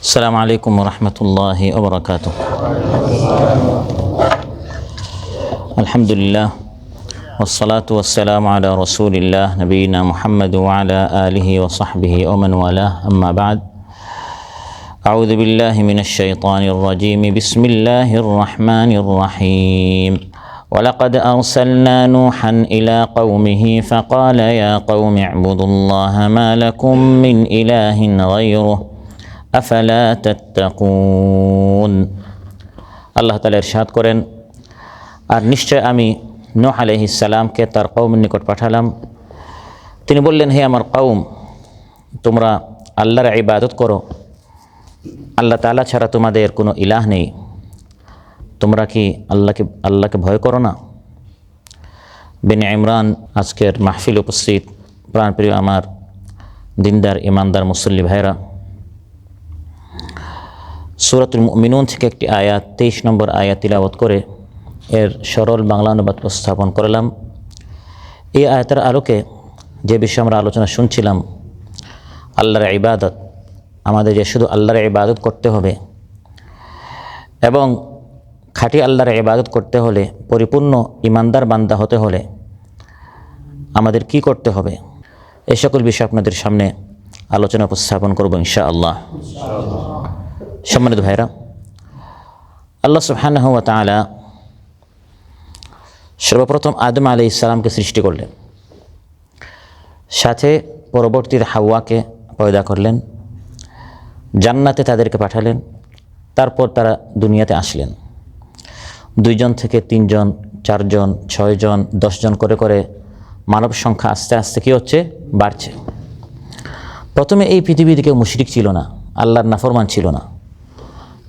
السلام عليكم ورحمة الله وبركاته. الحمد لله والصلاة والسلام على رسول الله نبينا محمد وعلى آله وصحبه ومن والاه، أما بعد. أعوذ بالله من الشيطان الرجيم. بسم الله الرحمن الرحيم. ولقد أرسلنا نوحا إلى قومه فقال يا قوم اعبدوا الله ما لكم من إله غيره أفلا تتقون। আল্লাহ তাআলা ইরশাদ করেন, আর নিশ্চয় আমি নূহ আলাইহিস সালামকে তার কওমের নিকট পাঠালাম। তিনি বললেন, হে আমার কওম, তোমরা আল্লাহর ইবাদত করো, আল্লাহ তাআলা ছাড়া তোমাদের কোনো ইলাহ নেই। তোমরা কি আল্লাহকে ভয় করো না? বিন ইমরান আজকের মাহফিল উপস্থিত প্রাণপ্রিয় আমার দিনদার ইমানদার মুসল্লি ভাইরা, সূরাতুল মুমিনুন থেকে একটি আয়াত 23 নম্বর আয়াত তিলাওয়াত করে এর সরল বাংলা অনুবাদ উপস্থাপন করলাম। এই আয়াতের আলোকে যে বিষয়ে আমরা আলোচনা শুনছিলাম, আল্লাহর ইবাদত, আমাদের যে শুধু আল্লাহর ইবাদত করতে হবে এবং খাঁটি আল্লাহর ইবাদত করতে হলে, পরিপূর্ণ ইমানদার বান্দা হতে হলে আমাদের কি করতে হবে, এই সকল বিষয় আপনাদের সামনে আলোচনা উপস্থাপন করব ইনশাআল্লাহ। সম্মানিত ভাইরা, আল্লাহ সুবহানাহু ওয়া তাআলা সর্বপ্রথম আদম আলাইহিস সালামকে সৃষ্টি করলেন, সাথে পরবর্তীতে হাওয়াকে পয়দা করলেন, জান্নাতে তাদেরকে পাঠালেন, তারপর তারা দুনিয়াতে আসলেন। 2 জন থেকে 3 জন, 4 জন, 6 জন, 10 জন করে করে মানব সংখ্যা আস্তে আস্তে কী হচ্ছে, বাড়ছে। প্রথমে এই পৃথিবীতে কেউ মুশরিক ছিল না, আল্লাহর নাফরমান ছিল না।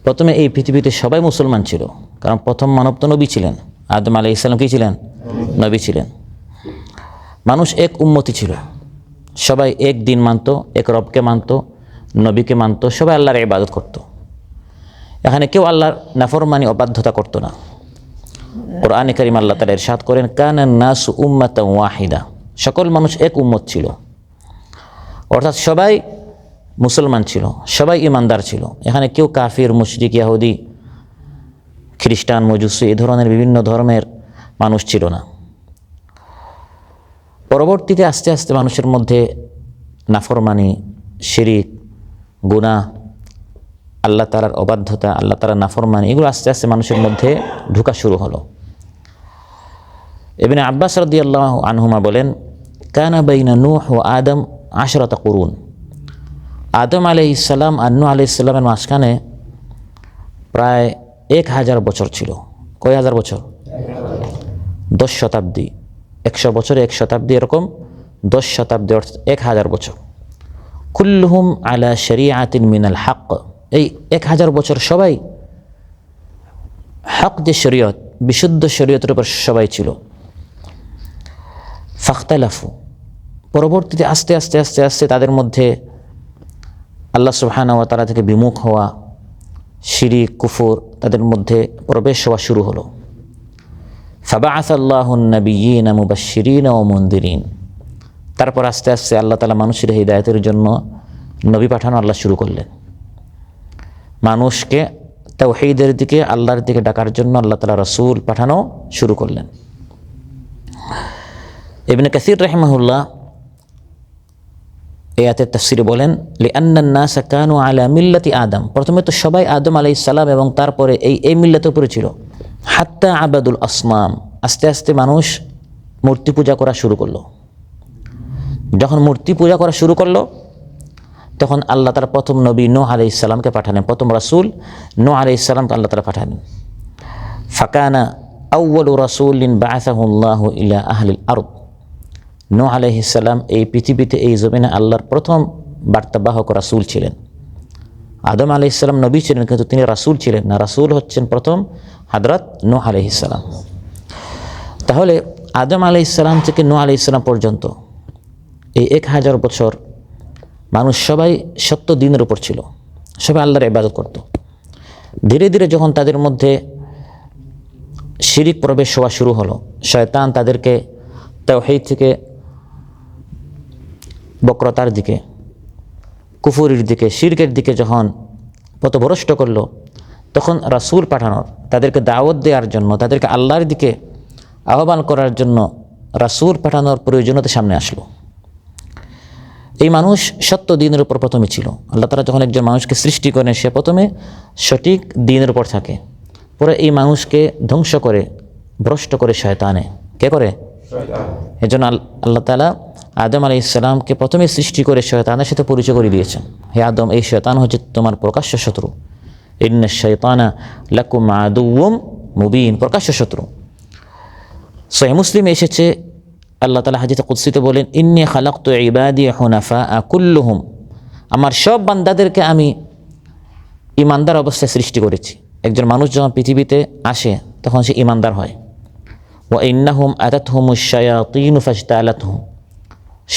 প্রথমে এই পৃথিবীতে সবাই মুসলমান ছিল, কারণ প্রথম মানব তো নবী ছিলেন। আদম আলাইহিস সালাম কী ছিলেন? নবী ছিলেন। মানুষ এক উম্মতি ছিল, সবাই এক দিন মানত, এক রবকে মানত, নবীকে মানত, সবাই আল্লাহর ইবাদত করত। এখানে কেউ আল্লাহর নাফরমানি অবাধ্যতা করতো না। কোরআনে কারীম আল্লাহ তাআলা ইরশাদ করেন, কানা নাসু উম্মাতান ওয়াহিদা, সকল মানুষ এক উম্মত ছিল, অর্থাৎ সবাই মুসলমান ছিল, সবাই ইমানদার ছিল। এখানে কেউ কাফির, মুশরিক, ইহুদি, খ্রিস্টান, মজুসি, এই ধরনের বিভিন্ন ধর্মের মানুষ ছিল না। পরবর্তীতে আস্তে আস্তে মানুষের মধ্যে নাফরমানি, শিরিক, গুনাহ, আল্লাহ তাআলার অবাধ্যতা, আল্লাহ তাআলার নাফরমানি, এগুলো আস্তে আস্তে মানুষের মধ্যে ঢোকা শুরু হলো। ইবনে আব্বাস রাদিয়াল্লাহু আনহুমা বলেন, কানা বাইনা নূহ ওয়া আদম 10 কুরুন। আদম আলাইহিস সালাম আর নূহ আলাইহিস সালামের মাঝখানে প্রায় 1000 বছর ছিল। কয় হাজার বছর? 10 শতাব্দী। 100 বছরে 1 শতাব্দী, এরকম 10 শতাব্দী, অর্থাৎ 1000 বছর। কুল্লুহুম আলা শরিআতিন মিনাল হক। এই 1000 বছর সবাই হক, যে শরীয়ত, বিশুদ্ধ শরীয়তের উপর সবাই ছিল। ফাখতালাফু, পরবর্তীতে আস্তে আস্তে আস্তে আস্তে তাদের মধ্যে আল্লাহ সুবহানাহু ওয়া তাআলা থেকে বিমুখ হওয়া, শিরিক, কুফর তাদের মধ্যে প্রবেশ হওয়া শুরু হলো। ফাবাআসাল্লাহুন নাবিয়্যিনা মুবাশশিরিনা ওয়া মুনদিরিন। তারপর আস্তে আস্তে আল্লাহ তাআলা মানুষের হিদায়াতের জন্য নবী পাঠানো আল্লাহ শুরু করলেন। মানুষকে তাওহীদের দিকে, আল্লাহর দিকে ডাকার জন্য আল্লাহ তাআলা রাসূল পাঠানো শুরু করলেন। ইবনে কাসির রাহিমাহুল্লাহ এই আয়াতের তাফসীরে বলেন, লিআন্নান নাসা কানু আলা মিল্লাতি আদম। প্রথমে তো সবাই আদম আলাইহিস সালাম এবং তারপরে এই মিল্লাতের উপরে ছিল। হাত্তা আবাদুল আসনাম, আস্তে আস্তে মানুষ মূর্তি পূজা করা শুরু করলো। যখন মূর্তি পূজা করা শুরু করলো, তখন আল্লাহ তাআলা প্রথম নবী নূহ আলাইহিস সালামকে পাঠালেন, প্রথম রাসূল নূহ আলাইহিস সালামকে আল্লাহ তাআলা পাঠালেন। ফাকানা আউয়ালু রাসূলিন বাআসাহুল্লাহু ইলা আহলিল আরদ। নূহ আলাইহিস সালাম এই পৃথিবীতে, এই জমিনে আল্লাহর প্রথম বার্তাবাহক রাসূল ছিলেন। আদম আলাইহিস সালাম নবী ছিলেন, কিন্তু তিনি রাসূল ছিলেন না। রাসূল হচ্ছেন প্রথম হযরত নূহ আলাইহিস সালাম। তাহলে আদম আলাইহিস সালাম থেকে নূহ আলাইহিস সালাম পর্যন্ত এই 1000 বছর মানুষ সবাই সত্য দ্বীনের উপর ছিল, সবাই আল্লাহর ইবাদত করত। ধীরে ধীরে যখন তাদের মধ্যে শিরিক প্রবেশ হওয়া শুরু হলো, শয়তান তাদেরকে তাওহীদ থেকে বক্রতার দিকে, কুফুরির দিকে, শিরকের দিকে যখন পথভ্রষ্ট করলো, তখন রাসূল পাঠানোর, তাদেরকে দাওয়াত দেওয়ার জন্য, তাদেরকে আল্লাহর দিকে আহ্বান করার জন্য রাসূল পাঠানোর প্রয়োজনীয়তা সামনে আসলো। এই মানুষ সত্য দ্বীনের উপর প্রথমে ছিল। আল্লাহ তাআলা যখন একজন মানুষকে সৃষ্টি করেন, সে প্রথমে সঠিক দ্বীনের উপর থাকে, পরে এই মানুষকে ধ্বংস করে, ভ্রষ্ট করে শয়তানে। কে করে? এজন্য আল্লাহ তাআলা আদম আলাইহিস সালামকে প্রথমে সৃষ্টি করে শয়তানের সাথে পরিচয় করে দিয়েছেন। হে আদম, এই শয়তান হচ্ছে তোমার প্রকাশ্য শত্রু। ইন্নাশ শাইতানা লাকুম আদুউম মুবিন, প্রকাশ্য শত্রু। সহিহ মুসলিমে এসেছে, আল্লাহ তাআলা হাদিসে কুদসিতে বলেন, ইন্নী খালাকতু ইবাদি হুনাফা কুল্লুহুম, আমার সব বান্দাদেরকে আমি ইমানদার অবস্থায় সৃষ্টি করেছি। একজন মানুষ যখন পৃথিবীতে আসে তখন সে ইমানদার হয়। ওয়া ইন্নাহুম আতাতহুমুশ শায়াতিনু ফাজতালাতহুম,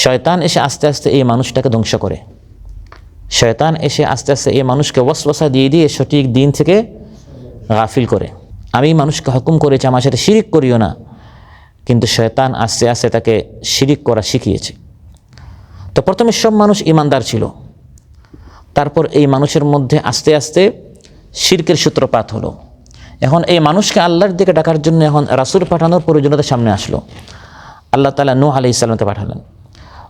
শয়তান এসে আস্তে আস্তে এই মানুষটাকে ধ্বংস করে। শয়তান এসে আস্তে আস্তে এই মানুষকে ওয়াসওয়াসা দিয়ে দিয়ে সঠিক দিন থেকে গাফিল করে। আমি মানুষকে হুকুম করেছি আমার সাথে শিরিক করিও না, কিন্তু শয়তান আস্তে আস্তে তাকে শিরিক করা শিখিয়েছে। তো প্রথমে সব মানুষ ইমানদার ছিল, তারপর এই মানুষের মধ্যে আস্তে আস্তে শিরকের সূত্রপাত হলো। এখন এই মানুষকে আল্লাহর দিকে ডাকার জন্য এখন রাসূল পাঠানোর প্রয়োজনীয়তা সামনে আসলো। আল্লাহ তাআলা নূহ আলাইহিস সালামকে পাঠালেন।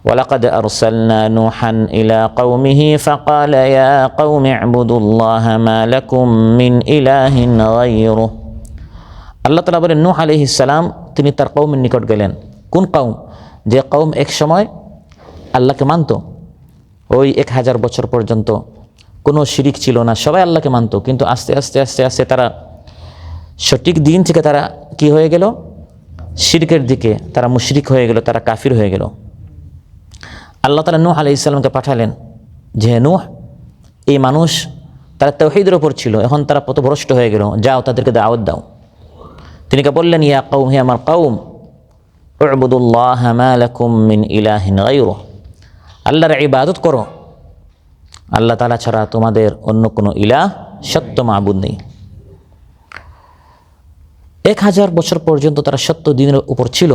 ওয়ালাকাদ আরসালনা নূহান ইলা কওমিহি ফাকালা ইয়া কওমি ইবুদুল্লাহা মা লাকুম মিন ইলাহিন গায়রুহু। আল্লাহ তাআলা বলেন, নূহ আলাইহিস সালাম তিনি তার কওমের নিকট গেলেন। কোন কওম? যে কওম এক সময় আল্লাহকে মানত। ওই 1000 বছর পর্যন্ত কোনো শিরিক ছিল না, সবাই আল্লাহকে মানত, কিন্তু আস্তে আস্তে আস্তে আস্তে তারা সঠিক দিন থেকে তারা কি হয়ে গেল? শিরকের দিকে তারা মুশরিক হয়ে গেল, তারা কাফির হয়ে গেল। আল্লাহ তাআলা নূহ আলাইহিস সালামকে পাঠালেন যে, নূহ, এই মানুষ তারা তাওহীদের ওপর ছিল, এখন তারা পথভ্রষ্ট হয়ে গেল, যাও তাদেরকে দাওয়াত দাও। তিনি কে বললেন, ইয়া কওম, হে আমার কওম, উবুদুল্লাহা মা লাকুম মিন ইলাহিন গায়রুহু, আল্লাহর ইবাদত করো, আল্লাহ তাআলা ছাড়া তোমাদের অন্য কোনো ইলাহ, সত্য মাবুদ নেই। 1000 বছর পর্যন্ত তারা সত্য দ্বীনের উপর ছিল।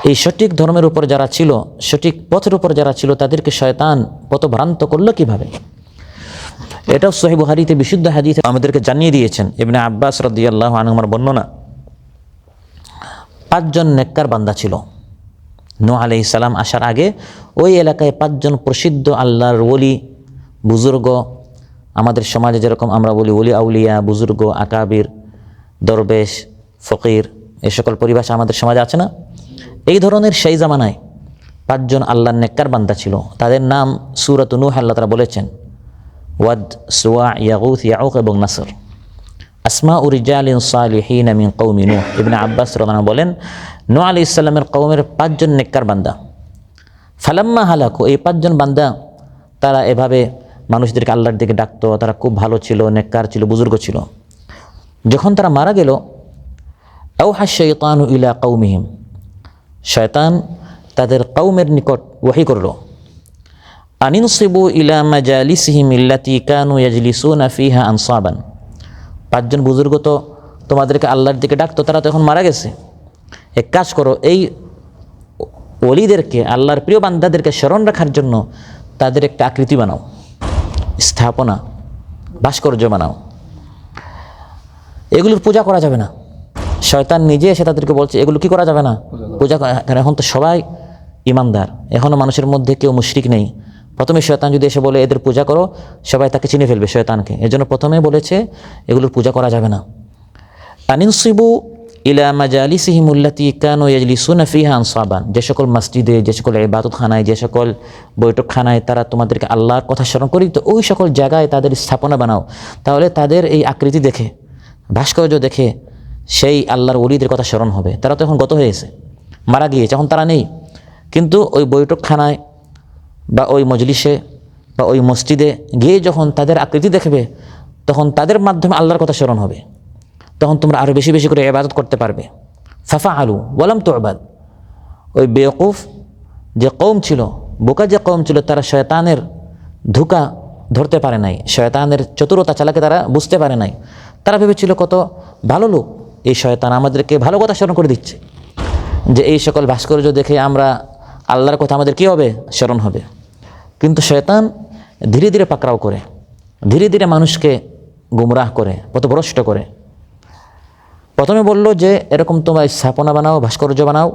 এই সঠিক ধর্মের উপর যারা ছিল, সঠিক পথের উপর যারা ছিল, তাদেরকে শয়তান পথভ্রান্ত করলো কিভাবে? এটাও সহিহ বুখারীতে বিশুদ্ধ হাদিসে আমাদেরকে জানিয়ে দিয়েছেন। ইবনে আব্বাস রাদিয়াল্লাহু আনহুর বর্ণনা, 5 জন নেককার বান্দা ছিল। নূহ আলাইহিস সালাম আসার আগে ওই এলাকায় 5 জন প্রসিদ্ধ আল্লাহর ওলি, বুজুর্গ, আমাদের সমাজে যেরকম আমরা বলি ওলি আউলিয়া, বুজুর্গ, আকাবির, দরবেশ, ফকির, এই সকল পরিভাষা আমাদের সমাজে আছে না? এই ধরনের সেই জামানায় 5 জন আল্লাহর নেককার বান্দা ছিল। তাদের নাম সূরাত নূহ আল্লাহ তাআলা বলেছেন, ওয়াদ, সুওয়া, ইয়াগুথ, ইয়াউক এবং নাসর, আসমা উ রিজালিন সালিহিন মিন কওমি নূহ। ইবনে আব্বাস রাদিয়াল্লাহু আনহু বলেন, নূহ আলাইহিস সালামের কওমের 5 জন নেককার বান্দা। ফালাম্মা হালাকু, এই 5 জন বান্দা তারা এভাবে মানুষদেরকে আল্লাহর দিকে ডাকতো, তারা খুব ভালো ছিল, নেককার ছিল, বুজুর্গ ছিল। যখন তারা মারা গেল, আওহা শাইতানু ইলা কওমিহিম, শয়তান তাদের কওমের নিকট ওহী করল, আনিনসিবু ইলা মাজালিসিহিম আল্লাতী কানু ইয়াজলিসুনা ফিহা আনসাবান। 5 জন বুজুর্গ তো তোমাদেরকে আল্লাহর দিকে ডাকতো, তারা তো এখন মারা গেছে, এক কাজ করো, এই ওলিদেরকে, আল্লাহর প্রিয় বান্দাদেরকে স্মরণ রাখার জন্য তাদের একটা আকৃতি বানাও, স্থাপনা, ভাস্কর্য বানাও। এগুলোর পূজা করা যাবে না। শয়তান নিজে এসে তাদেরকে বলছে এগুলো কি করা যাবে না, পূজা করা। কারণ এখন তো সবাই ইমানদার, এখনও মানুষের মধ্যে কেউ মুশরিক নেই। প্রথমে শয়তান যদি এসে বলে এদের পূজা করো, সবাই তাকে চিনে ফেলবে, শয়তানকে। এজন্য প্রথমে বলেছে এগুলোর পূজা করা যাবে না। আনিনসিবু ইলা মাজালিসিহিম আল্লাতী কানু ইয়াজলিসুনা ফিহা আনসাবান, যে সকল মসজিদে, যে সকল ইবাদতখানায়, যে সকল বৈঠকখানায় তারা তোমাদেরকে আল্লাহর কথা স্মরণ করি, তো ওই সকল জায়গায় তাদের স্থাপনা বানাও। তাহলে তাদের এই আকৃতি দেখে, ভাস্কর্য দেখে সেই আল্লাহর ওলিদের কথা স্মরণ হবে। তারা তো এখন গত হয়েছে, মারা গিয়েছে, এখন তারা নেই। কিন্তু ওই বৈঠকখানায় বা ওই মজলিসে বা ওই মসজিদে গিয়ে যখন তাদের আকৃতি দেখবে, তখন তাদের মাধ্যমে আল্লাহর কথা স্মরণ হবে, তখন তোমরা আরও বেশি বেশি করে ইবাদত করতে পারবে। ফাফা আলু ওয়ালাম তুবাদ, ওই বেওকুফ যে কওম ছিল, বোকা যে কওম ছিল, তারা শয়তানের ধোঁকা ধরতে পারে নাই, শয়তানের চতুরতা চালাকে তারা বুঝতে পারে নাই। তারা ভেবেছিল কত ভালো লোক, এই শয়তান আমাদেরকে ভালো কথা স্মরণ করে দিচ্ছে, যে এই সকল ভাস্কর্য দেখে আমরা আল্লাহর কথা আমাদের কী হবে, স্মরণ হবে। কিন্তু শয়তান ধীরে ধীরে পাকড়াও করে, ধীরে ধীরে মানুষকে গুমরাহ করে, পথভ্রষ্ট করে। প্রথমে বলল যে এরকম তোমরা স্থাপনা বানাও, ভাস্কর্য বানাও,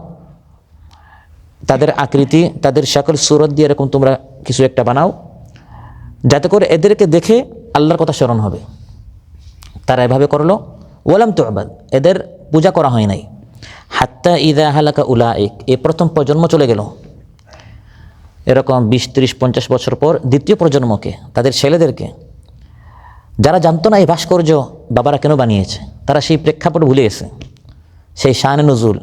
তাদের আকৃতি, তাদের সকল সুরত দিয়ে এরকম তোমরা কিছু একটা বানাও, যাতে করে এদেরকে দেখে আল্লাহর কথা স্মরণ হবে। তারা এভাবে করলো। ওয়ালাম তু'বাদ, এদের পূজা করা হয় নাই। হাত্তা ইযা হালাকা উলাইক, এই প্রথম প্রজন্ম চলে গেল। এরকম 20, 30, 50 বছর পর দ্বিতীয় প্রজন্মকে, তাদের ছেলেদেরকে, যারা জানতো না এই ভাস্কর্য বাবারা কেন বানিয়েছে, তারা সেই প্রেক্ষাপট ভুলে গেছে, সেই শানে নুজুল,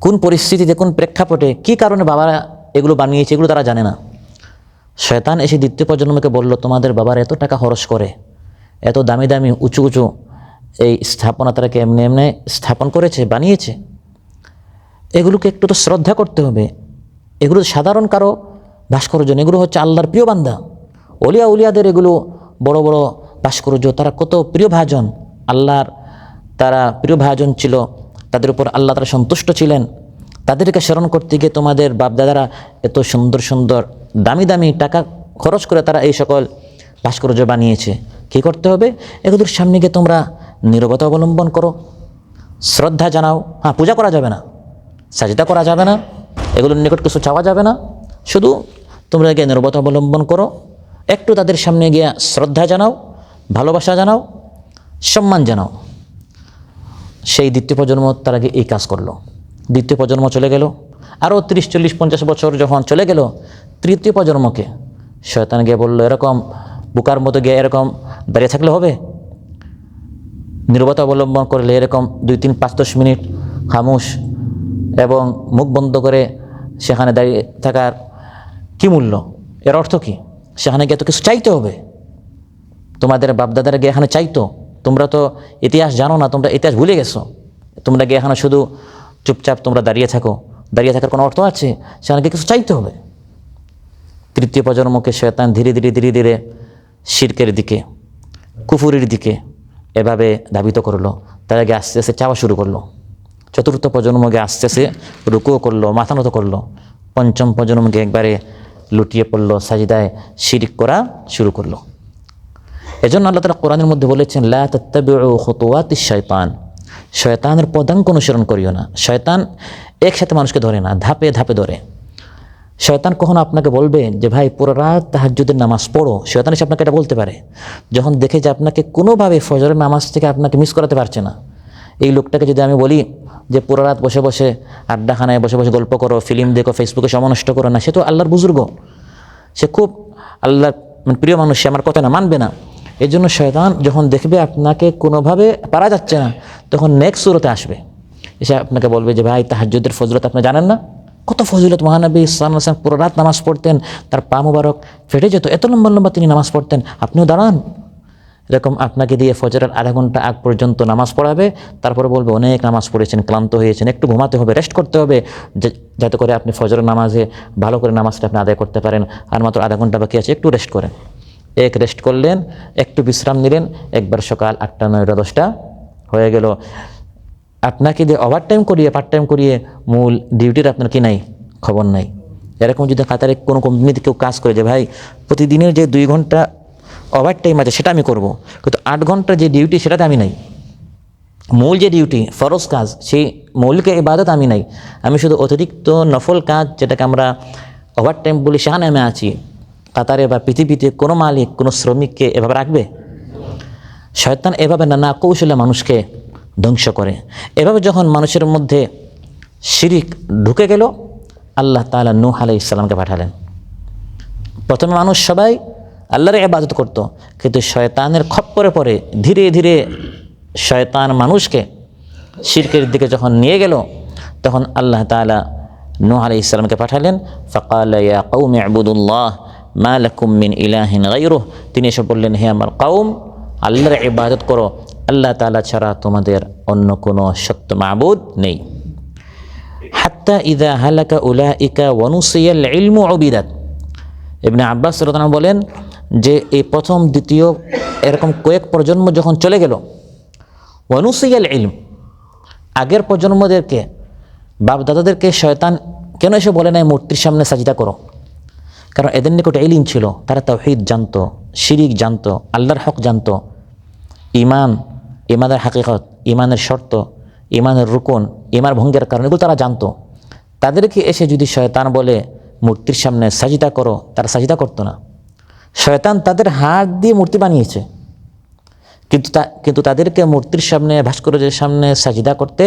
কোন পরিস্থিতিতে, কোন প্রেক্ষাপটে, কী কারণে বাবারা এগুলো বানিয়েছে, এগুলো তারা জানে না। শয়তান এসে দ্বিতীয় প্রজন্মকে বলল, তোমাদের বাবার এত টাকা খরচ করে, এত দামি দামি উঁচু উঁচু এই স্থাপনা তারাকে এমনি এমনি স্থাপন করেছে, বানিয়েছে, এগুলোকে একটু তো শ্রদ্ধা করতে হবে। এগুলো সাধারণ কারো ভাস্কর্য, এগুলো হচ্ছে আল্লাহর প্রিয় বান্দা, অলিয়া উলিয়াদের এগুলো বড় বড় ভাস্কর্য, তারা কত প্রিয় ভাজন, আল্লাহর তারা প্রিয় ভাজন ছিল, তাদের উপর আল্লাহ তারা সন্তুষ্ট ছিলেন। তাদেরকে স্মরণ করতে গিয়ে তোমাদের বাপদাদারা এত সুন্দর সুন্দর দামি দামি টাকা খরচ করে তারা এই সকল ভাস্কর্য বানিয়েছে। কী করতে হবে? এগুলোর সামনে গিয়ে তোমরা নীরবতা অবলম্বন করো, শ্রদ্ধা জানাও। হ্যাঁ, পূজা করা যাবে না, সাজদা করা যাবে না, এগুলোর নিকট কিছু চাওয়া যাবে না, শুধু তোমরা গিয়ে নীরবতা অবলম্বন করো, একটু তাদের সামনে গিয়ে শ্রদ্ধা জানাও, ভালোবাসা জানাও, সম্মান জানাও। সেই দ্বিতীয় প্রজন্ম তারা গিয়ে এই কাজ করলো। দ্বিতীয় প্রজন্ম চলে গেল, আরও 30, 40, 50 বছর যখন চলে গেল, তৃতীয় প্রজন্মকে শয়তান গিয়ে বলল, এরকম বুকার মতো গিয়ে এরকম দাঁড়িয়ে থাকলে হবে? নীরবতা অবলম্বন করলে এরকম 2, 3, 5, 10 মিনিট খামোশ এবং মুখ বন্ধ করে সেখানে দাঁড়িয়ে থাকার কী মূল্য? এর অর্থ কী? সেখানে গিয়ে তো কিছু চাইতে হবে। তোমাদের বাপদাদারা গিয়ে এখানে চাইতো, তোমরা তো ইতিহাস জানো না, তোমরা ইতিহাস ভুলে গেছো। তোমরা গিয়ে এখানে শুধু চুপচাপ তোমরা দাঁড়িয়ে থাকো, দাঁড়িয়ে থাকার কোনো অর্থ আছে? সেখানে গিয়ে কিছু চাইতে হবে। তৃতীয় প্রজন্মকে শয়তান ধীরে ধীরে ধীরে ধীরে শিরকের দিকে, কুফুরির দিকে এভাবে ধাবিত করলো। তারা গিয়ে আস্তে আস্তে চাওয়া শুরু করলো। চতুর্থ প্রজন্মকে আস্তে আস্তে রুকুও করলো, মাথা নত করলো। পঞ্চম প্রজন্মকে একবারে লুটিয়ে পড়লো, সাজদায় শিরক করা শুরু করলো। এজন্য আল্লাহ তাআলা কোরআনের মধ্যে বলেছেন, লা তাত্তাবিউ খুতুওয়াতিশ শাইতান, শয়তানের পদাঙ্ক অনুসরণ করিও না। শয়তান একসাথে মানুষকে ধরে না, ধাপে ধাপে ধরে। শয়তান কখনো আপনাকে বলবে যে ভাই পুরো রাত তাহাজ্জুদের নামাজ পড়ো, শয়তান এসে আপনাকে এটা বলতে পারে যখন দেখে যে আপনাকে কোনোভাবে ফজরের নামাজ থেকে আপনাকে মিস করাতে পারছে না। এই লোকটাকে যদি আমি বলি যে পুরো রাত বসে বসে আড্ডাখানায় বসে বসে গল্প করো, ফিল্ম দেখো, ফেসবুকে সময় নষ্ট করো না, সে তো আল্লাহর বুজুর্গ, সে খুব আল্লাহর প্রিয় মানুষ, সে আমার কথা না মানবে না। এই জন্য শয়তান যখন দেখবে আপনাকে কোনোভাবে পারা যাচ্ছে না, তখন নেক্সট সুরতে আসবে, এসে আপনাকে বলবে যে ভাই তাহাজ্জুদের ফজিলত আপনি জানেন না? কত ফজিলত! মহানবী সাল্লাল্লাহু আলাইহি ওয়াসাল্লাম পুরো রাত নামাজ পড়তেন, তার পা মুবারক ফেটে যেত, এত লম্বা লম্বা তিনি নামাজ পড়তেন, আপনিও দাঁড়ান। এরকম আপনাকে দিয়ে ফজরের আধা ঘন্টা আগ পর্যন্ত নামাজ পড়াবে, তারপরে বলবে অনেক নামাজ পড়েছেন, ক্লান্ত হয়েছেন, একটু ঘুমাতে হবে, রেস্ট করতে হবে, যাতে করে আপনি ফজরের নামাজে ভালো করে নামাজটা আপনি আদায় করতে পারেন। আর মাত্র আধা ঘন্টা বাকি আছে, একটু রেস্ট করেন। এক রেস্ট করলেন, একটু বিশ্রাম নিলেন, একবার সকাল 8টা, 9টা, 10টা হয়ে গেল। আপনাকে দিয়ে ওভার টাইম করিয়ে, পার্ট টাইম করিয়ে মূল ডিউটির আপনার কি নাই, খবর নাই। এরকম যদি কাতারে কোনো কোম্পানিতে কেউ কাজ করে যে ভাই প্রতিদিনের যে 2 ঘন্টা ওভার টাইম আছে সেটা আমি করব, কিন্তু 8 ঘন্টা যে ডিউটি সেটাতে আমি নাই। মূল যে ডিউটি, ফরজ কাজ, সেই মৌলিক ইবাদত আমি নাই, আমি শুধু অতিরিক্ত নফল কাজ যেটাকে আমরা ওভার টাইম বলি সেখানে আমি আছি। কাতারে বা পৃথিবীতে কোনো মালিক কোনো শ্রমিককে এভাবে রাখবে? শয়তান এভাবে নানা কৌশলে মানুষকে ধ্বংস করে। এভাবে যখন মানুষের মধ্যে শিরিক ঢুকে গেল, আল্লাহ তাআলা নূহ আলাইহিস সালামকে পাঠালেন। প্রথমে মানুষ সবাই আল্লাহর ইবাদত করত, কিন্তু শয়তানের খপ্পরে পড়ে ধীরে ধীরে শয়তান মানুষকে শিরকের দিকে যখন নিয়ে গেল, তখন আল্লাহ তাআলা নূহ আলাইহিস সালামকে পাঠালেন। ফাকালা ইয়া কওমি ইবুদুল্লাহ মা লাকুম মিন ইলাহিন গায়রুহ, তিনি এসে বললেন, হে আমার কওম, আল্লাহর ইবাদত করো, আল্লাহ তাআলা ছাড়া তোমাদের অন্য কোনো সত্য মাবুদ নেই। হাত্তা ইযা হালাকা উলাইকা ওয়া নুসিয়াল ইলমু উবিদাত। ইবনে আব্বাস রাদিয়াল্লাহু আনহু বলেন যে এই প্রথম দ্বিতীয় এরকম কয়েক প্রজন্ম যখন চলে গেল, ওয়া নুসিয়াল ইলম, আগের প্রজন্মদেরকে বাপ দাদাদেরকে শয়তান কেন এসে বলে নাই মূর্তির সামনে সাজদা করো? কারণ এদের নিকট ইলম ছিল, তারা তাওহীদ জানতো, শিরিক জানতো, আল্লাহর হক জানতো, ইমান, ইমানের হাকিকত, ইমানের শর্ত, ইমানের রুকন, ইমান ভঙ্গের কারণ এগুলো তারা জানতো। তাদেরকে এসে যদি শয়তান বলে মূর্তির সামনে সাজিদা করো, তারা সাজিদা করতো না। শয়তান তাদের হাত দিয়ে মূর্তি বানিয়েছে, কিন্তু তাদেরকে মূর্তির সামনে, ভাস্কর্যের সামনে সাজিদা করতে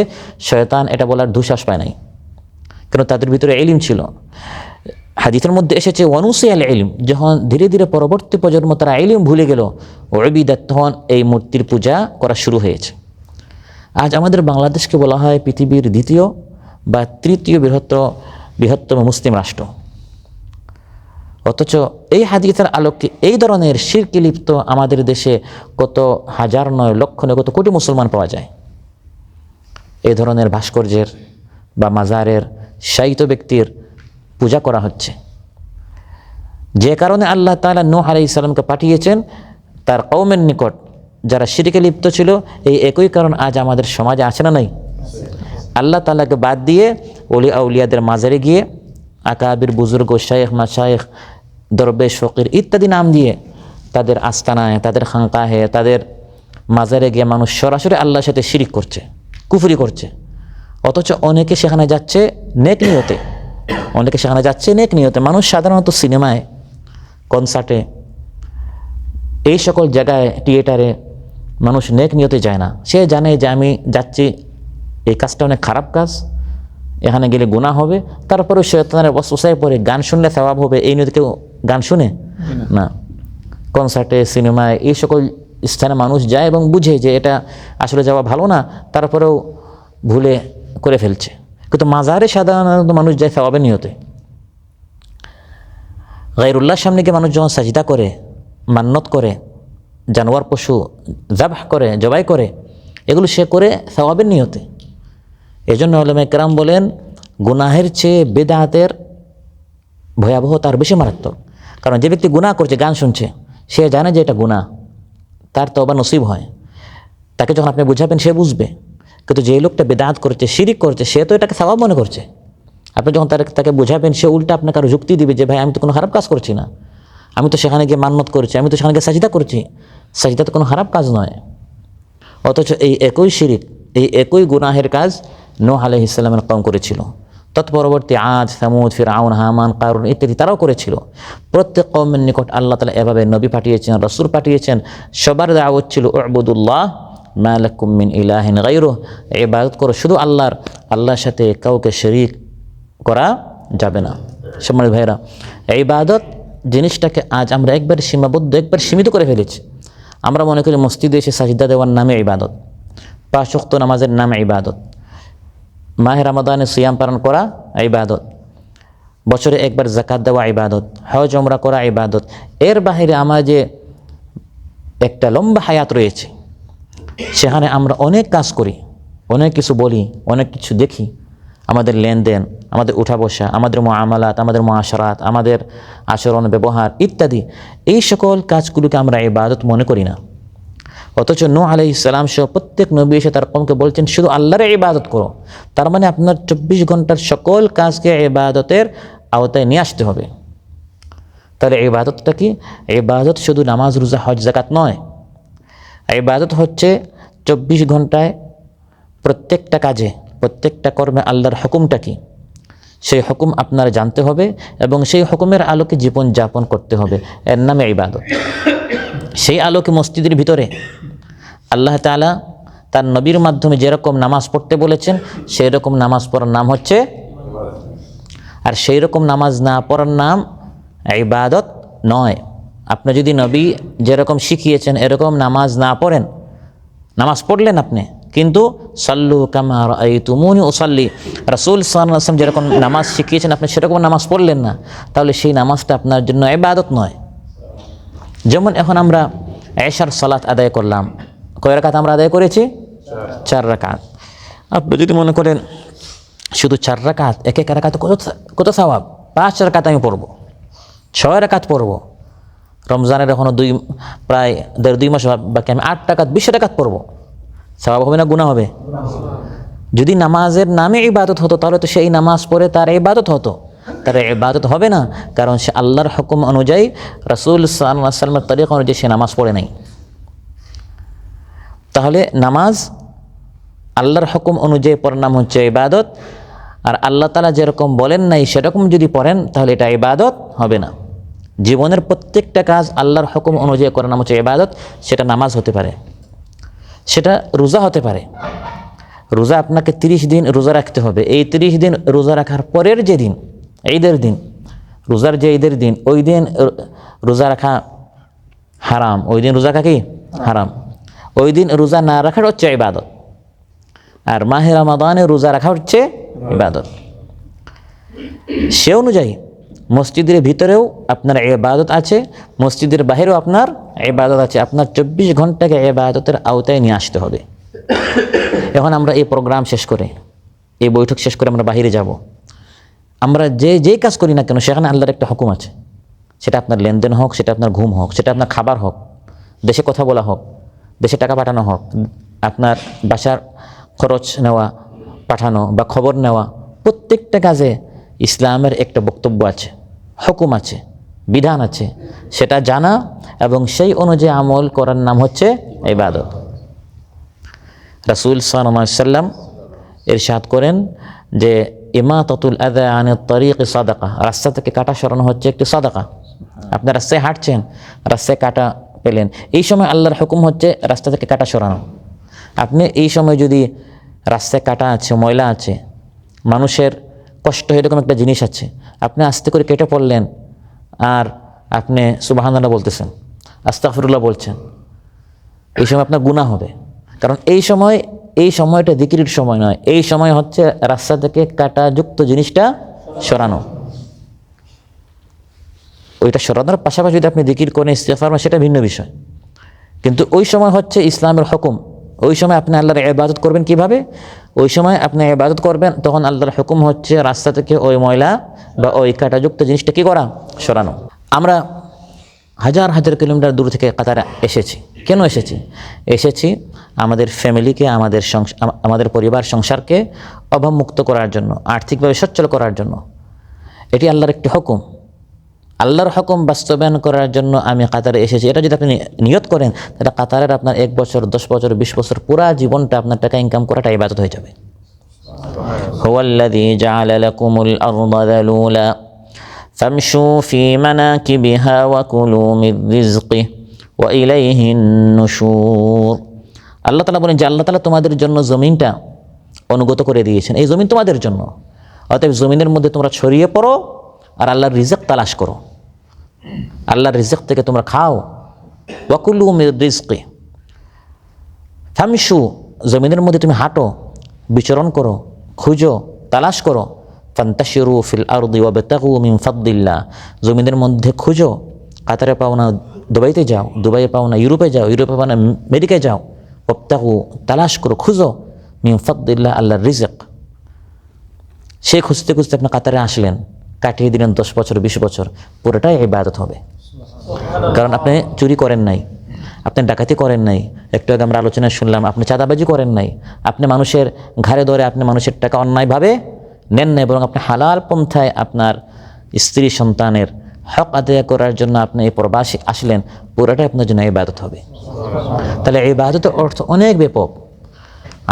শয়তান এটা বলার দুঃসাহস পায় নাই, কেন তাদের ভিতরে ইলম ছিল। হাদিসের মধ্যে এসেছে ওয়ানুসিয়াল ইলম, যখন ধীরে ধীরে পরবর্তী প্রজন্ম তারা ইলম ভুলে গেল, উবিদাত, তখন এই মূর্তির পূজা করা শুরু হয়েছে। আজ আমাদের বাংলাদেশকে বলা হয় পৃথিবীর দ্বিতীয় বা তৃতীয় বৃহত্তম মুসলিম রাষ্ট্র, অথচ এই হাদিসের আলোকে এই ধরনের শিরকে লিপ্ত আমাদের দেশে কত হাজার নয়, লক্ষ নয়, কত কোটি মুসলমান পাওয়া যায়। এই ধরনের ভাস্কর্যের বা মাজারের শায়িত ব্যক্তির পূজা করা হচ্ছে, যে কারণে আল্লাহ তাআলা নূহ আলাইহিস সালামকে পাঠিয়েছেন তার কওমের নিকট যারা শিরকে লিপ্ত ছিল। এই একই কারণ আজ আমাদের সমাজে আছে না নাই? আল্লাহ তাআলাকে বাদ দিয়ে ওলি আউলিয়াদের মাজারে গিয়ে আকাবির, বুজুর্গ, শায়েখ, মাশায়েখ, দরবেশ, ফকির ইত্যাদি নাম দিয়ে তাদের আস্তানায়, তাদের খানকাহে, তাদের মাজারে গিয়ে মানুষ সরাসরি আল্লাহর সাথে শিরিক করছে, কুফরি করছে। অথচ অনেকে সেখানে যাচ্ছে নেক নিয়তে, অনেকে সেখানে যাচ্ছে নেক নিয়তে। মানুষ সাধারণত সিনেমায়, কনসার্টে, এই সকল জায়গায়, থিয়েটারে মানুষ নেক নিয়তে যায় না। সে জানে যে আমি যাচ্ছি, এই কাজটা অনেক খারাপ কাজ, এখানে গেলে গুনাহ হবে। তারপরে শয়তানের ওয়াসওয়াসায় পড়ে গান শুনলে সওয়াব হবে, এই নিয়তে কেউ গান শুনে না। কনসার্টে, সিনেমায়, এই সকল স্থানে মানুষ যায় এবং বুঝে যে এটা আসলে যাওয়া ভালো না, তারপরেও ভুলে করে ফেলছে। কিন্তু মাজারে সাধারণত মানুষ যায় সওয়াবের নিয়তে। গায়রুল্লাহর সামনে গিয়ে মানুষ যখন সাজদা করে, মান্নত করে, জানোয়ার পশু যাবহ করে, জবাই করে, এগুলো সে করে সওয়াবের নিয়তে। এজন্য উলামায়ে কেরাম বলেন গুনাহের চেয়ে বিদআতের ভয়াবহতা আর বেশি মারাত্মক। কারণ যে ব্যক্তি গুনাহ করছে, গান শুনছে, সে জানে যে এটা গুনাহ, তার তওবা নসিব হয়, তাকে যখন আপনি বুঝাবেন সে বুঝবে। কিন্তু যে লোকটা বিদআত করছে, শিরিক করছে, সে তো এটাকে সওয়াব মনে করছে। আপনি যখন তাকে বুঝাবেন, সে উল্টা আপনাকে আরো যুক্তি দিবে যে ভাই আমি তো কোনো খারাপ কাজ করছি না, আমি তো সেখানে গিয়ে মান্নত করছি, আমি তো সেখানে গিয়ে সাজদা করছি, সাজদা তো কোনো খারাপ কাজ নয়। অথচ এই একই শিরিক, এই একই গুনাহের কাজ নূহ আলাইহিস সালামের কওম করেছিল। তৎপরবর্তী আদ, সামুদ, ফিরআউন, হামান, কারুন ইত্যাদি তারাও করেছিল। প্রত্যেক কওমের নিকট আল্লাহ তাআলা এভাবে নবী পাঠিয়েছেন, রাসূল পাঠিয়েছেন। সবার দাওয়াত ছিল উবুদুল্লাহ মা লাকুম মিন ইলাহিন গায়রুহ, ইবাদত করো শুধু আল্লাহর, আল্লাহর সাথে কাউকে শরীক করা যাবে না। সম্মানিত ভাইরা, ইবাদত জিনিসটাকে আজ আমরা একবার সীমাবদ্ধ, একবার সীমিত করে ফেলেছি। আমরা মনে করি মসজিদে এসে সাজদা দেওয়ার নামে ইবাদত, 5 ওয়াক্ত নামাজের নামে ইবাদত, মাহে রমাদানে সিয়াম পালন করা ইবাদত, বছরে একবার যাকাত দেওয়া ইবাদত, হজ উমরা করা ইবাদত। এর বাহিরে আমার যে একটা লম্বা হায়াত রয়েছে, সেখানে আমরা অনেক কাজ করি, অনেক কিছু বলি, অনেক কিছু দেখি, আমাদের লেনদেন, আমাদের উঠা বসা, আমাদের মুআমালাত, আমাদের মুআশারাত, আমাদের আচরণ ব্যবহার ইত্যাদি, এই সকল কাজগুলোকে আমরা ইবাদত মনে করি না। অথচ নূহ আলাইহিস সালাম সহ প্রত্যেক নবী এসে তার কওমকে বলছেন শুধু আল্লাহর ইবাদত করো। তার মানে আপনার 24 ঘন্টার সকল কাজকে ইবাদতের আওতায় নিয়ে আসতে হবে। তাহলে ইবাদতটা কি? ইবাদত শুধু নামাজ, রোজা, হজ, যাকাত নয়। ইবাদত হচ্ছে 24 ঘন্টায় প্রত্যেকটা কাজে, প্রত্যেকটা কর্মে আল্লাহর হুকুমটা কি, সেই হুকুম আপনার জানতে হবে এবং সেই হুকুমের আলোকে জীবন যাপন করতে হবে। এর নামে ইবাদত। সেই আলোকে মসজিদের ভিতরে আল্লাহ তাআলা তার নবীর মাধ্যমে যেরকম নামাজ পড়তে বলেছেন, সেই রকম নামাজ পড়ার নাম হচ্ছে, আর সেই রকম নামাজ না পড়ার নাম ইবাদত নয়। আপনি যদি নবী যেরকম শিখিয়েছেন এরকম নামাজ না পড়েন, নামাজ পড়লেন আপনি, কিন্তু সাল্লু কামা রাআইতুমুনি উসাল্লি, রাসূল সাল্লাল্লাহু আলাইহি ওয়াসাল্লাম যেরকম নামাজ শিখিয়েছেন আপনি সেরকম নামাজ পড়লেন না, তাহলে সেই নামাজটা আপনার জন্য ইবাদত নয়। যেমন এখন আমরা এশার সালাত আদায় করলাম, কয় রাকাত আমরা আদায় করেছি? 4 রাকাত। আপনি যদি মনে করেন শুধু 4 রাকাত, এক এক রাকাতে কত সওয়াব, 5 রাকাত আমি পড়ব, 6 রাকাত পড়ব, রমজানের এখনো প্রায় 1.5-2 মাস বাকি, আমি 8 রাকাত 20 রাকাত পড়ব, সওয়াব হবে না গুনাহ হবে? যদি নামাজের নামে ইবাদত হতো তাহলে তো সেই নামাজ পড়ে তার ইবাদত হতো। তার ইবাদত হবে না, কারণ সে আল্লাহর হুকুম অনুযায়ী রাসূল সাল্লাল্লাহু আলাইহি ওয়াসাল্লামের তরিকা অনুযায়ী সে নামাজ পড়ে নাই। তাহলে নামাজ আল্লাহর হুকুম অনুযায়ী পড়ার নাম হচ্ছে ইবাদত, আর আল্লাহ তাআলা যেরকম বলেন নাই সেরকম যদি পড়েন তাহলে এটা ইবাদত হবে না। জীবনের প্রত্যেকটা কাজ আল্লাহর হুকুম অনুযায়ী করার নাম হচ্ছে ইবাদত। সেটা নামাজ হতে পারে, সেটা রোজা হতে পারে। রোজা আপনাকে 30 দিন রোজা রাখতে হবে। এই 30 দিন রোজা রাখার পরের যে দিন, ঈদের দিন, রোজার যে ঈদের দিন, ওই দিন রোজা রাখা হারাম। ওই দিন রোজা রাখা কি হারাম। ওই দিন রোজা না রাখার হচ্ছে ইবাদত। আর মাহে রমাদানে রোজা রাখা হচ্ছে ইবাদত। সে অনুযায়ী মসজিদের ভিতরেও আপনার ইবাদত আছে, মসজিদের বাহিরেও আপনার ইবাদত আছে। আপনার 24 ঘন্টাকে ইবাদতের আওতায় নিয়ে আসতে হবে। এখন আমরা এই প্রোগ্রাম শেষ করে, এই বৈঠক শেষ করে আমরা বাহিরে যাব। আমরা যেই কাজ করি না কেন সেখানে আল্লাহর একটা হুকুম আছে। সেটা আপনার লেনদেন হোক, সেটা আপনার ঘুম হোক, সেটা আপনার খাবার হোক, দেশে কথা বলা হোক, দেশে টাকা পাঠানো হোক, আপনার বাসার খরচ নেওয়া, পাঠানো বা খবর নেওয়া, প্রত্যেকটা কাজে ইসলামের একটা বক্তব্য আছে, হুকুম আছে, বিধান আছে। সেটা জানা এবং সেই অনুযায়ী আমল করার নাম হচ্ছে ইবাদত। রাসূল সাল্লাল্লাহু আলাইহি ওয়াসাল্লাম ইরশাদ করেন যে ইমাতাতুল আযা আনিত তরিক সাদাকা, রাস্তা থেকে কাটা সরানো হচ্ছে একটি সাদাকা। আপনি রাস্তায় হাঁটছেন, রাস্তায় কাটা পেলেন, এই সময় আল্লাহর হুকুম হচ্ছে রাস্তা থেকে কাটা সরানো। আপনি এই সময় যদি রাস্তায় কাটা আছে, ময়লা আছে, মানুষের কষ্ট এরকম একটা জিনিস আছে, আপনি আস্তে করে কেটে পড়লেন আর আপনি সুবহানাল্লাহ বলতেছেন, আস্তাগফিরুল্লাহ বলছেন, এই সময় আপনার গুনাহ হবে। কারণ এই সময়টা যিকিরের সময় নয়, এই সময় হচ্ছে রাস্তা থেকে কাটাযুক্ত জিনিসটা সরানো। ওইটা সরানোর পাশাপাশি যদি আপনি যিকির করেন, ইস্তিগফার করেন, সেটা ভিন্ন বিষয়। কিন্তু ওই সময় হচ্ছে ইসলামের হুকুম। ওই সময় আপনি আল্লাহর ইবাদত করবেন কিভাবে? ওই সময় আপনি ইবাদত করবেন, তখন আল্লাহর হুকুম হচ্ছে রাস্তা থেকে ওই ময়লা বা ওই কাটাযুক্ত জিনিসটা কি করা? সরানো। আমরা হাজার হাজার কিলোমিটার দূর থেকে কাতারে এসেছি। কেন এসেছি আমাদের ফ্যামিলিকে, আমাদের পরিবার সংসারকে অভাবমুক্ত করার জন্য, আর্থিকভাবে সচ্ছল করার জন্য। এটি আল্লাহর একটি হুকুম। আল্লাহর হুকুম বাস্তবায়ন করার জন্য আমি কাতারে এসেছি, এটা যদি আপনি নিয়ত করেন তাহলে কাতারের আপনার 1 বছর, 10 বছর, 20 বছর পুরা জীবনটা আপনার টাকা ইনকাম করাটা ইবাদত হয়ে যাবে। হুয়াল্লাযী জাআলা লাকুমুল আরদা যালুলা ফামশু ফি মানাকিবিহা ওয়া কুলু মির রিজকিহি ওয়া ইলাইহিন নুশুর। আল্লাহ তাআলা বলেন যে আল্লাহ তাআলা তোমাদের জন্য জমিনটা অনুগত করে দিয়েছেন। এই জমিন তোমাদের জন্য, অতএব জমিনের মধ্যে তোমরা ছড়িয়ে পড়ো আর আল্লাহর রিজক তালাশ করো। আল্লাহর রিজক থেকে তোমরা খাও। ওয়া কুলু মির রিজকিহি, ফামশু, জমিনের মধ্যে তুমি হাঁটো, বিচরণ করো, খুঁজো, তালাশ করো। ফান্তাশিরু ফিল আরদি ওয়াবতাগু মিন ফাদলিল্লাহ, জমিনের মধ্যে খুঁজো। কাতারে পাও না দুবাইতে যাও, দুবাইয়ে পাও না ইউরোপে যাও, ইউরোপে পাও না আমেরিকায় যাও। ওয়াবতাগু, তালাশ করো, খুঁজো, মিন ফাদলিল্লাহ, আল্লাহর রিজক। সে খুঁজতে খুঁজতে আপনি কাতারে আসলেন, কাটিয়ে দিলেন 10 বছর, 20 বছর, পুরোটাই ইবাদত হবে। কারণ আপনি চুরি করেন নাই, আপনি ডাকাতি করেন নাই, একটু আগে আমরা আলোচনায় শুনলাম, আপনি চাঁদাবাজি করেন নাই, আপনি মানুষের ঘাড়ে ধরে আপনি মানুষের টাকা অন্যায়ভাবে নেন নাই, বরং আপনি হালাল পন্থায় আপনার স্ত্রী সন্তানের হক আদায় করার জন্য আপনি এই প্রবাসে আসলেন, পুরোটাই আপনার জন্য ইবাদত হবে। তাহলে ইবাদতের অর্থ অনেক ব্যাপক।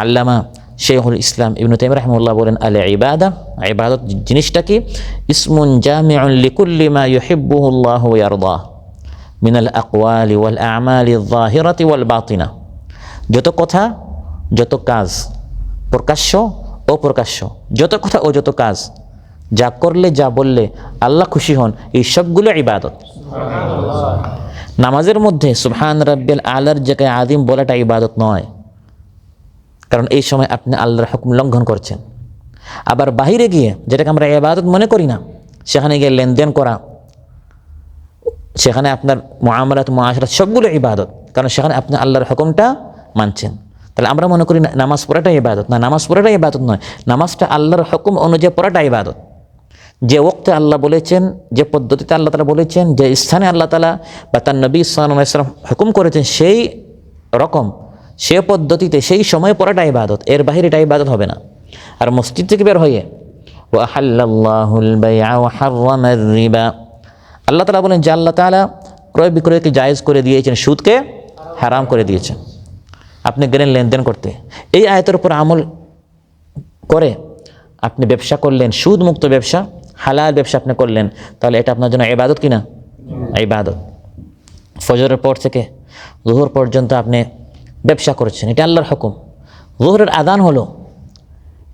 আল্লামা শাইখুল ইসলাম ইবনে তাইমিয়া রাহিমাহুল্লাহ বলেন, আল ইবাদা, ইবাদত জিনিসটা কি? ইসমুন জামিউন লিকুল্লি মা ইউহিব্বুহুল্লাহু ওয়া ইয়ারদাহ মিনাল আকওয়ালি ওয়াল আমালি যাহিরাতি ওয়াল বাতিনা। যত কথা, যত কাজ, প্রকাশ্য অপ্রকাশ্য, যত কথা ও যত কাজ, যা করলে, যা বললে আল্লাহ খুশি হন, এই সবগুলো ইবাদত। নামাজের মধ্যে সুবহান রাব্বিয়াল আলার জায়গায় আযীম বলাটা ইবাদত নয়, কারণ এই সময় আপনি আল্লাহর হুকুম লঙ্ঘন করছেন। আবার বাহিরে গিয়ে, যেটাকে আমরা ইবাদত মনে করি না, সেখানে গিয়ে লেনদেন করা, সেখানে আপনার মুআমালাত, মুআশারাত সবগুলো ইবাদত, কারণ সেখানে আপনি আল্লাহর হুকুমটা মানছেন। তাহলে আমরা মনে করি নামাজ পড়াটা ইবাদত না, নামাজ পড়াটা ইবাদত নয়, নামাজটা আল্লাহর হুকুম অনুযায়ী পড়াটা ইবাদত। যে ওক্তে আল্লাহ বলেছেন, যে পদ্ধতিতে আল্লাহ তাআলা বলেছেন, যে স্থানে আল্লাহ তাআলা বা তার নবী সাল্লাল্লাহু আলাইহি ওয়াসাল্লাম হুকুম করেছেন, সেই রকম, সে পদ্ধতিতে, সেই সময় পড়াটা ইবাদত। এর বাহিরে এটা ইবাদত হবে না। আর মসজিদ থেকে বের হয়ে ওয়া আহাল্লাল্লাহুল বাই'a ওয়া হাররামার রিবা। আল্লাহ তাআলা বলেন যে আল্লাহ তাআলা ক্রয় বিক্রয়কে জায়েজ করে দিয়েছেন, সুদকে হারাম করে দিয়েছেন। আপনি গেলেন লেনদেন করতে, এই আয়াতের উপর আমল করে আপনি ব্যবসা করলেন, সুদ মুক্ত ব্যবসা, হালাল ব্যবসা আপনি করলেন, তাহলে এটা আপনার জন্য ইবাদত কিনা? ইবাদত। ফজরের পর থেকে যুহর পর্যন্ত আপনি ব্যবসা করেছেন, এটা আল্লাহর হুকুম। যুহরের আযান হলো,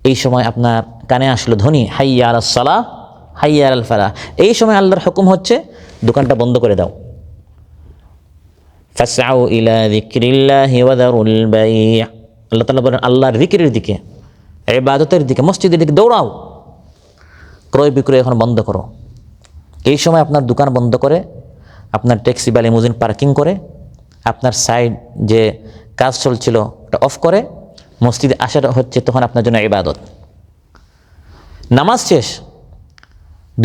এই সময় আপনার কানে আসলো ধ্বনি হাইয়া আলাস সালাহ হাইয়া আলাল ফালাহ, এই সময় আল্লাহর হুকুম হচ্ছে দোকানটা বন্ধ করে দাও। ফাসআউ ইলা যিকরিল্লাহি ওয়া যারুল বাই'। আল্লাহ তাআলা বলেন আল্লাহর যিকিরের দিকে, ইবাদতের দিকে, মসজিদের দিকে দৌড়াও, ক্রয় বিক্রয় এখন বন্ধ করো। এই সময় আপনার দোকান বন্ধ করে, আপনার ট্যাক্সি বা লিমুজিন পার্কিং করে, আপনার সাইড যে কাজ চলছিল ওটা অফ করে মসজিদে আসাটা হচ্ছে তখন আপনার জন্য ইবাদত। নামাজ শেষ,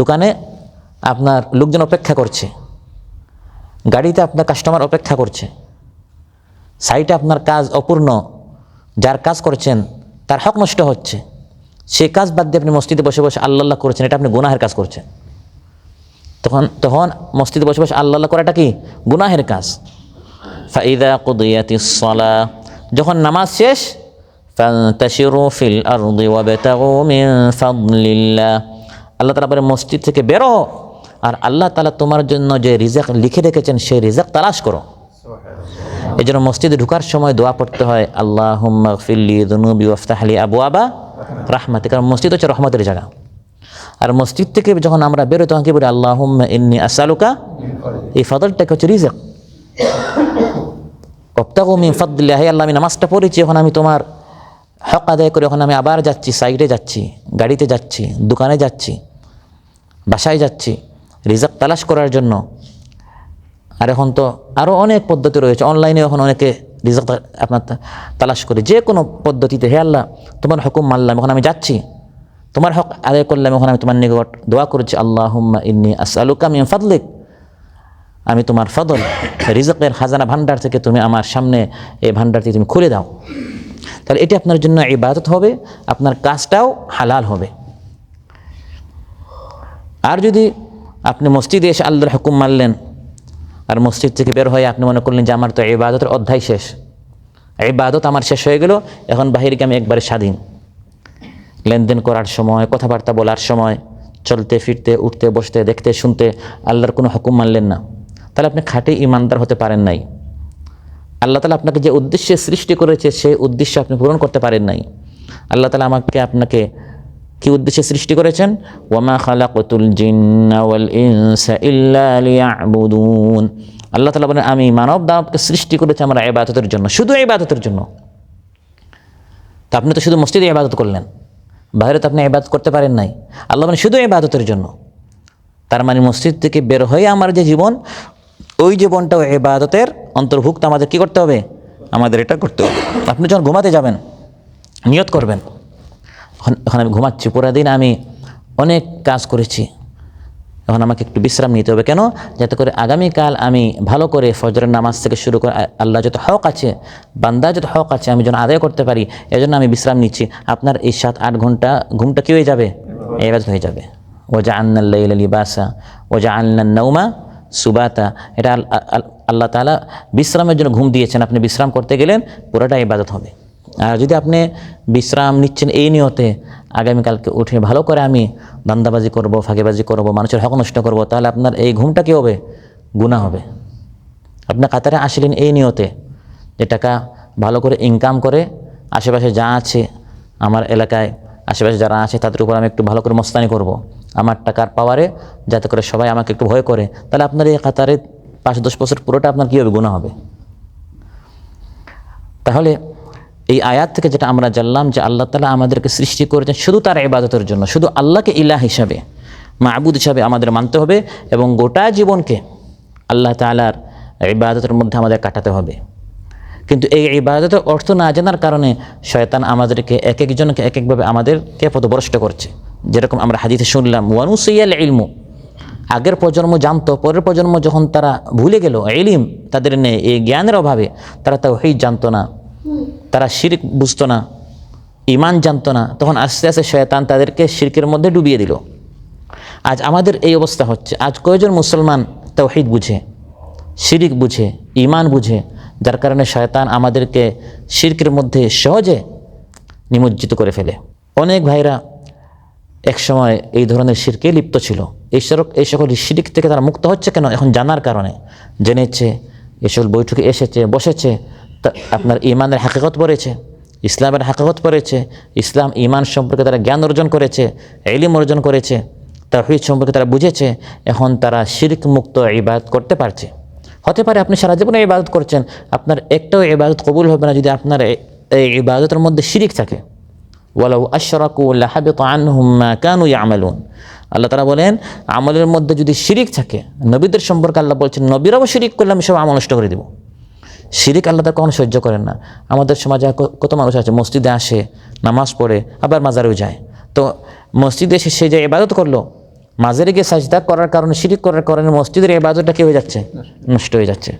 দোকানে আপনার লোকজন অপেক্ষা করছে, গাড়িতে আপনার কাস্টমার অপেক্ষা করছে, সাইটে আপনার কাজ অপূর্ণ, যার কাজ করছেন তার হক নষ্ট হচ্ছে, সেই কাজ বাদ দিয়ে আপনি মসজিদে বসে বসে আল্লাহ করছেন, এটা আপনি গুনাহের কাজ করছেন। তখন মসজিদে বসে বসে আল্লাহ করাটা কি? গুনাহের কাজ। ফাইদা কুদিয়াতিস সালাহ, যখন নামাজ শেষ, ফান্তাশিরু ফিল আরদি ওয়াবতাগু মিন ফাদলিল্লাহ, আল্লাহ তাআলা বলেন মসজিদ থেকে বেরো আর আল্লাহ তাআলা তোমার জন্য যে রিজক লিখে রেখেছেন সেই রিজক তালাশ করো। এই জন্য মসজিদে ঢোকার সময় দোয়া পড়তে হয় আল্লাহুম্মা গফিরলি যুনুবি ওয়াফতাহলি আবওয়াবা রাহমাতিক, কারণ মসজিদ হচ্ছে রহমতের জায়গা। আর মসজিদ থেকে যখন আমরা বেরোই তখন কি বলি? আল্লাহুম্মা ইন্নী আসআলুকা, এই ফাদলটাকে হচ্ছে রিজক। ওয়াবতাগু মিন ফাদলিল্লাহ, হে আল্লাহ আমি নামাজটা পড়েছি, এখন আমি তোমার হক আদায় করে এখন আমি আবার যাচ্ছি, সাইডে যাচ্ছি, গাড়িতে যাচ্ছি, দোকানে যাচ্ছি, বাসায় যাচ্ছি রিজক তালাশ করার জন্য। আর এখন তো আরও অনেক পদ্ধতি রয়েছে, অনলাইনে এখন অনেকে রিজক আপনার তালাশ করে, যে কোনো পদ্ধতিতে। হে আল্লাহ তোমার হুকুম মানলাম, এখন আমি যাচ্ছি, তোমার হক আদায় করলাম, এখন আমি তোমার নিকট দোয়া করেছি আল্লাহুম্মা ইন্নী আসআলুকা মিন ফাদলিক, আমি তোমার ফদল রিজকের খাজানা ভান্ডার থেকে তুমি আমার সামনে এই ভান্ডারটি তুমি খুলে দাও। তাহলে এটি আপনার জন্য ইবাদত হবে, আপনার কাজটাও হালাল হবে। আর যদি আপনি মসজিদে এসে আল্লাহর হুকুম মানলেন আর মসজিদ থেকে বের হয়ে আপনি মনে করলেন যে আমার তো ইবাদতের অধ্যায় শেষ, ইবাদত আমার শেষ হয়ে গেল, এখন বাহিরকে আমি একবারে স্বাধীন, লেনদেন করার সময়, কথাবার্তা বলার সময়, চলতে ফিরতে, উঠতে বসতে, দেখতে শুনতে আল্লাহর কোনো হুকুম মানলেন না, তাহলে আপনি খাঁটি ইমানদার হতে পারেন নাই। আল্লাহ তাআলা আপনাকে যে উদ্দেশ্যে সৃষ্টি করেছে সেই উদ্দেশ্য আপনি পূরণ করতে পারেন নাই। আল্লাহ তাআলা আপনাকে কি উদ্দেশ্যে সৃষ্টি করেছেন? ওয়ামা খালাকতুল জিন্না ওয়াল ইনসা ইল্লা লিয়াবুদুন। আল্লাহ তাআলা বলেন আমি মানব দানবকে সৃষ্টি করেছি আমার ইবাদতের জন্য, শুধু ইবাদতের জন্য। তা আপনি তো শুধু মসজিদে ইবাদত করলেন, বাইরে তো আপনি ইবাদত করতে পারেন নাই। আল্লাহ মানে শুধু ইবাদতের জন্য। তার মানে মসজিদ থেকে বের হয়ে আমার যে জীবন, ওই জীবনটাও ইবাদতের অন্তর্ভুক্ত। আমাদের কি করতে হবে? আমাদের এটা করতে হবে। আপনি যখন ঘুমাতে যাবেন নিয়ত করবেন, এখন আমি ঘুমাচ্ছি, পুরা দিন আমি অনেক কাজ করেছি, এখন আমাকে একটু বিশ্রাম নিতে হবে। কেন? যাতে করে আগামীকাল আমি ভালো করে ফজরের নামাজ থেকে শুরু করে আল্লাহ যত হক আছে, বান্দা যত হক আছে আমি যেন আদায় করতে পারি, এজন্য আমি বিশ্রাম নিচ্ছি। আপনার এই 7-8 ঘন্টা ঘুমটা কী হয়ে যাবে? ইবাদত হয়ে যাবে। ওয়াজআলনাল লাইলা লিবাসা ওয়াজআলনান নাওমা সুবাতা, এটা আল্লাহ তাআলা বিশ্রামের জন্য ঘুম দিয়েছেন, আপনি বিশ্রাম করতে গেলেন, পুরোটা ইবাদত হবে। আর যদি আপনি বিশ্রাম নিচ্ছেন এই নিয়তে আগামীকালকে উঠে ভালো করে আমি ধান্দাবাজি করব, ফাঁকিবাজি করব, মানুষের হক নষ্ট করব, তাহলে আপনার এই ঘুমটা কী হবে? গুনাহ হবে। আপনি কাতারে আসলেন এই নিয়তে যে টাকা ভালো করে ইনকাম করে আশেপাশে যা আছে, আমার এলাকায় আশেপাশে যারা আছে তাদের উপর আমি একটু ভালো করে মস্তানি করব, আমার টাকার পাওয়ারে, যাতে করে সবাই আমাকে একটু ভয় করে, তাহলে আপনার এই কাতারে 5-10 বছর পুরোটা আপনার কী হবে? গুনাহ হবে। তাহলে এই আয়াত থেকে যেটা আমরা জানলাম যে আল্লাহ তাআলা আমাদেরকে সৃষ্টি করেছেন শুধু তার ইবাদতের জন্য, শুধু আল্লাহকে ইলাহ হিসাবে, মাবুদ হিসাবে আমাদের মানতে হবে এবং গোটা জীবনকে আল্লাহ তাআলার ইবাদতের মধ্যে আমাদের কাটাতে হবে। কিন্তু এই ইবাদতের অর্থ না জানার কারণে শয়তান আমাদেরকে এক একজনকে এক একভাবে আমাদেরকে পথভ্রষ্ট করছে। যেরকম আমরা হাদিসে শুনলাম ওয়ানুসিয়াল ইলমু, আগের প্রজন্ম জানতো, পরের প্রজন্ম যখন তারা ভুলে গেল, ইলম তাদের নেই, এই জ্ঞানের অভাবে তারা তাওহীদ জানতো না, তারা শিরক বুঝতো না, ইমান জানতো না, তখন আস্তে আস্তে শয়তান তাদেরকে শিরকের মধ্যে ডুবিয়ে দিল। আজ আমাদের এই অবস্থা হচ্ছে। আজ কয়জন মুসলমান তাওহীদ বুঝে, শিরিক বুঝে, ইমান বুঝে, যার কারণে শয়তান আমাদেরকে শিরকের মধ্যে সহজে নিমজ্জিত করে ফেলে। অনেক ভাইরা একসময় এই ধরনের শিরকে লিপ্ত ছিল। এই সকল শিরিক থেকে তারা মুক্ত হচ্ছে কেন? এখন জানার কারণে, জেনেছে, এসব বৈঠকে এসেছে, বসেছে, তা আপনার ইমানের হাকিকত পড়েছে, ইসলামের হাকিকত পড়েছে, ইসলাম ইমান সম্পর্কে তারা জ্ঞান অর্জন করেছে, ইলম অর্জন করেছে, তাওহীদ সম্পর্কে তারা বুঝেছে। এখন তারা শিরক মুক্ত ইবাদত করতে পারছে। হতে পারে আপনি সারা জীবনে ইবাদত করছেন, আপনার একটাও ইবাদত কবুল হবে না যদি আপনার এই ইবাদতের মধ্যে শিরিক থাকে। ওয়ালাউ আশরাকু লাহাবিতা আনহুম মা কানু ইয়ামালুন। আল্লাহ তাআলা বলেন, আমলের মধ্যে যদি শিরিক থাকে, নবীদের সম্পর্কে আল্লাহ বলছেন, নবীরাও শিরিক করলে আমি সব আমল নষ্ট করে দেব। শিরিক আল্লাহ তাআলা কখনো সহ্য করেন না। আমাদের সমাজে কত মানুষ আছে, মসজিদে আসে, নামাজ পড়ে, আবার মাজারেও যায়। তো মসজিদে এসে সে যে ইবাদত করলো, মাজারে গিয়ে সাজদা করার কারণে, শিরিক করার কারণে মসজিদের ইবাদতটা কি হয়ে যাচ্ছে? নষ্ট হয়ে যাচ্ছে।